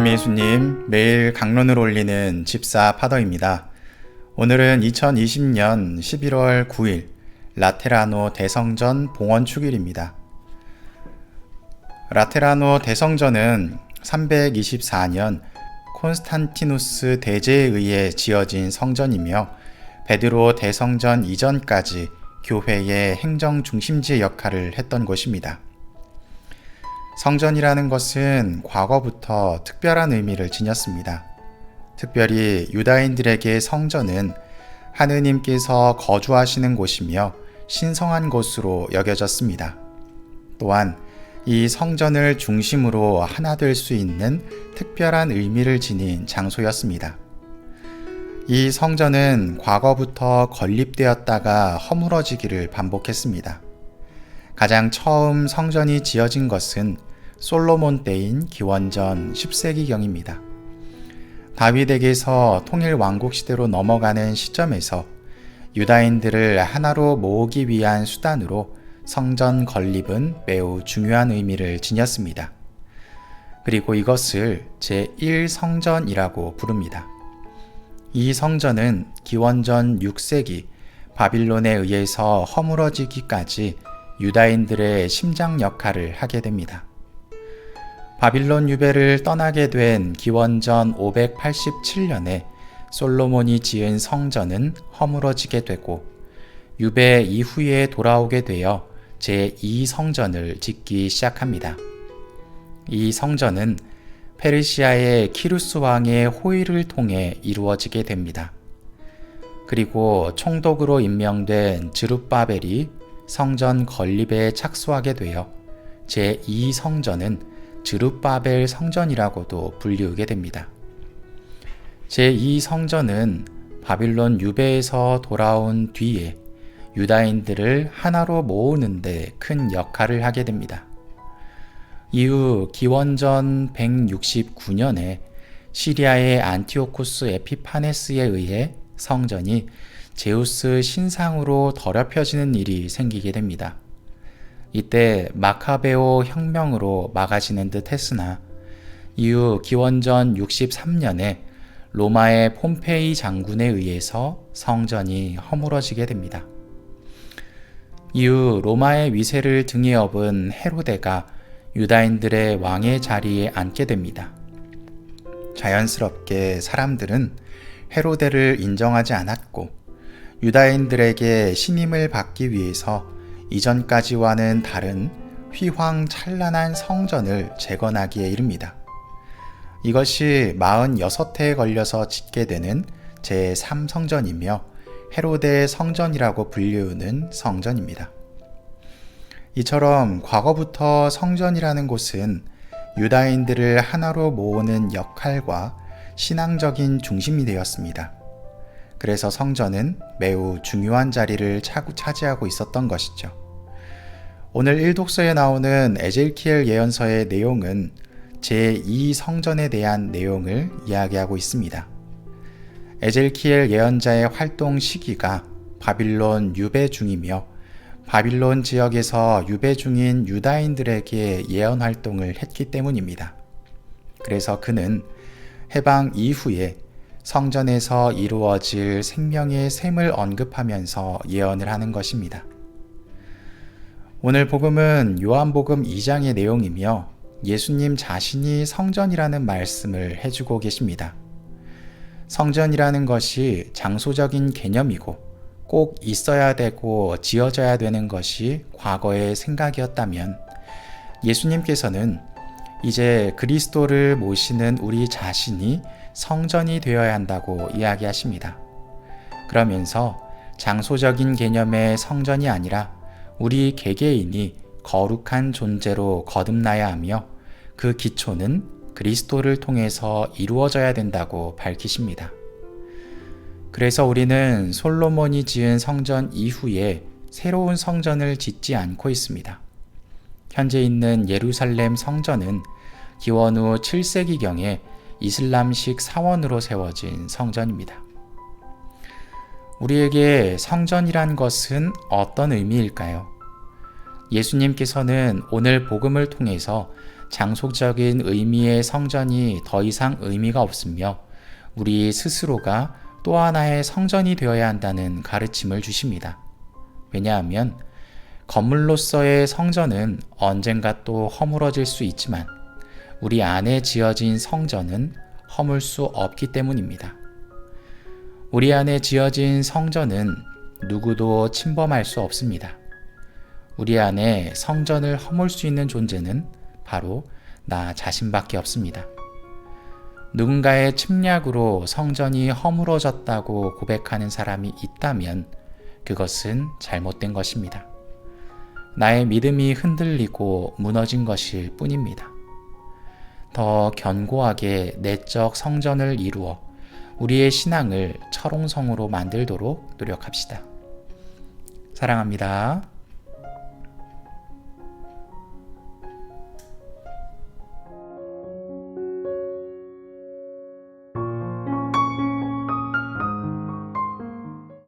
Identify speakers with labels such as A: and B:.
A: 한미수님, 매일 강론을 올리는 집사 파더입니다. 오늘은 2020년 11월 9일 라테라노 대성전 봉헌 축일입니다. 라테라노 대성전은 324년 콘스탄티누스 대제에 의해 지어진 성전이며 베드로 대성전 이전까지 교회의 행정 중심지 역할을 했던 곳입니다. 성전이라는 것은 과거부터 특별한 의미를 지녔습니다. 특별히 유다인들에게 성전은 하느님께서 거주하시는 곳이며 신성한 곳으로 여겨졌습니다. 또한 이 성전을 중심으로 하나 될 수 있는 특별한 의미를 지닌 장소였습니다. 이 성전은 과거부터 건립되었다가 허물어지기를 반복했습니다. 가장 처음 성전이 지어진 것은 솔로몬 때인 기원전 10세기경입니다. 다윗에게서 통일 왕국 시대로 넘어가는 시점에서 유다인들을 하나로 모으기 위한 수단으로 성전 건립은 매우 중요한 의미를 지녔습니다. 그리고 이것을 제1성전이라고 부릅니다. 이 성전은 기원전 6세기 바빌론에 의해서 허물어지기까지 유다인들의 심장 역할을 하게 됩니다. 바빌론 유배를 떠나게 된 기원전 587년에 솔로몬이 지은 성전은 허물어지게 되고 유배 이후에 돌아오게 되어 제2성전을 짓기 시작합니다. 이 성전은 페르시아의 키루스 왕의 호의를 통해 이루어지게 됩니다. 그리고 총독으로 임명된 스룹바벨이 성전 건립에 착수하게 되어 제2성전은 스룹바벨 성전이라고도 불리우게 됩니다. 제2성전은 바빌론 유배에서 돌아온 뒤에 유다인들을 하나로 모으는 데 큰 역할을 하게 됩니다. 이후 기원전 169년에 시리아의 안티오쿠스 에피파네스에 의해 성전이 제우스 신상으로 더럽혀지는 일이 생기게 됩니다. 이때 마카베오 혁명으로 막아지는 듯 했으나 이후 기원전 63년에 로마의 폼페이 장군에 의해서 성전이 허물어지게 됩니다. 이후 로마의 위세를 등에 업은 헤로데가 유다인들의 왕의 자리에 앉게 됩니다. 자연스럽게 사람들은 헤로데를 인정하지 않았고 유다인들에게 신임을 받기 위해서 이전까지와는 다른 휘황찬란한 성전을 재건하기에 이릅니다. 이것이 46해에 걸려서 짓게 되는 제3성전이며 헤로데 성전이라고 불리우는 성전입니다. 이처럼 과거부터 성전이라는 곳은 유다인들을 하나로 모으는 역할과 신앙적인 중심이 되었습니다. 그래서 성전은 매우 중요한 자리를 차지하고 있었던 것이죠. 오늘 일독서에 나오는 에젤키엘 예언서의 내용은 제2성전에 대한 내용을 이야기하고 있습니다. 에젤키엘 예언자의 활동 시기가 바빌론 유배 중이며 바빌론 지역에서 유배 중인 유다인들에게 예언 활동을 했기 때문입니다. 그래서 그는 해방 이후에 성전에서 이루어질 생명의 샘을 언급하면서 예언을 하는 것입니다. 오늘 복음은 요한복음 2장의 내용이며 예수님 자신이 성전이라는 말씀을 해주고 계십니다. 성전이라는 것이 장소적인 개념이고 꼭 있어야 되고 지어져야 되는 것이 과거의 생각이었다면 예수님께서는 이제 그리스도를 모시는 우리 자신이 성전이 되어야 한다고 이야기하십니다. 그러면서 장소적인 개념의 성전이 아니라 우리 개개인이 거룩한 존재로 거듭나야 하며 그 기초는 그리스도를 통해서 이루어져야 된다고 밝히십니다. 그래서 우리는 솔로몬이 지은 성전 이후에 새로운 성전을 짓지 않고 있습니다. 현재 있는 예루살렘 성전은 기원 후 7세기경에 이슬람식 사원으로 세워진 성전입니다. 우리에게 성전이란 것은 어떤 의미일까요? 예수님께서는 오늘 복음을 통해서 장소적인 의미의 성전이 더 이상 의미가 없으며 우리 스스로가 또 하나의 성전이 되어야 한다는 가르침을 주십니다. 왜냐하면 건물로서의 성전은 언젠가 또 허물어질 수 있지만 우리 안에 지어진 성전은 허물 수 없기 때문입니다. 우리 안에 지어진 성전은 누구도 침범할 수 없습니다. 우리 안에 성전을 허물 수 있는 존재는 바로 나 자신밖에 없습니다. 누군가의 침략으로 성전이 허물어졌다고 고백하는 사람이 있다면 그것은 잘못된 것입니다. 나의 믿음이 흔들리고 무너진 것일 뿐입니다. 더 견고하게 내적 성전을 이루어 우리의 신앙을 철옹성으로 만들도록 노력합시다. 사랑합니다.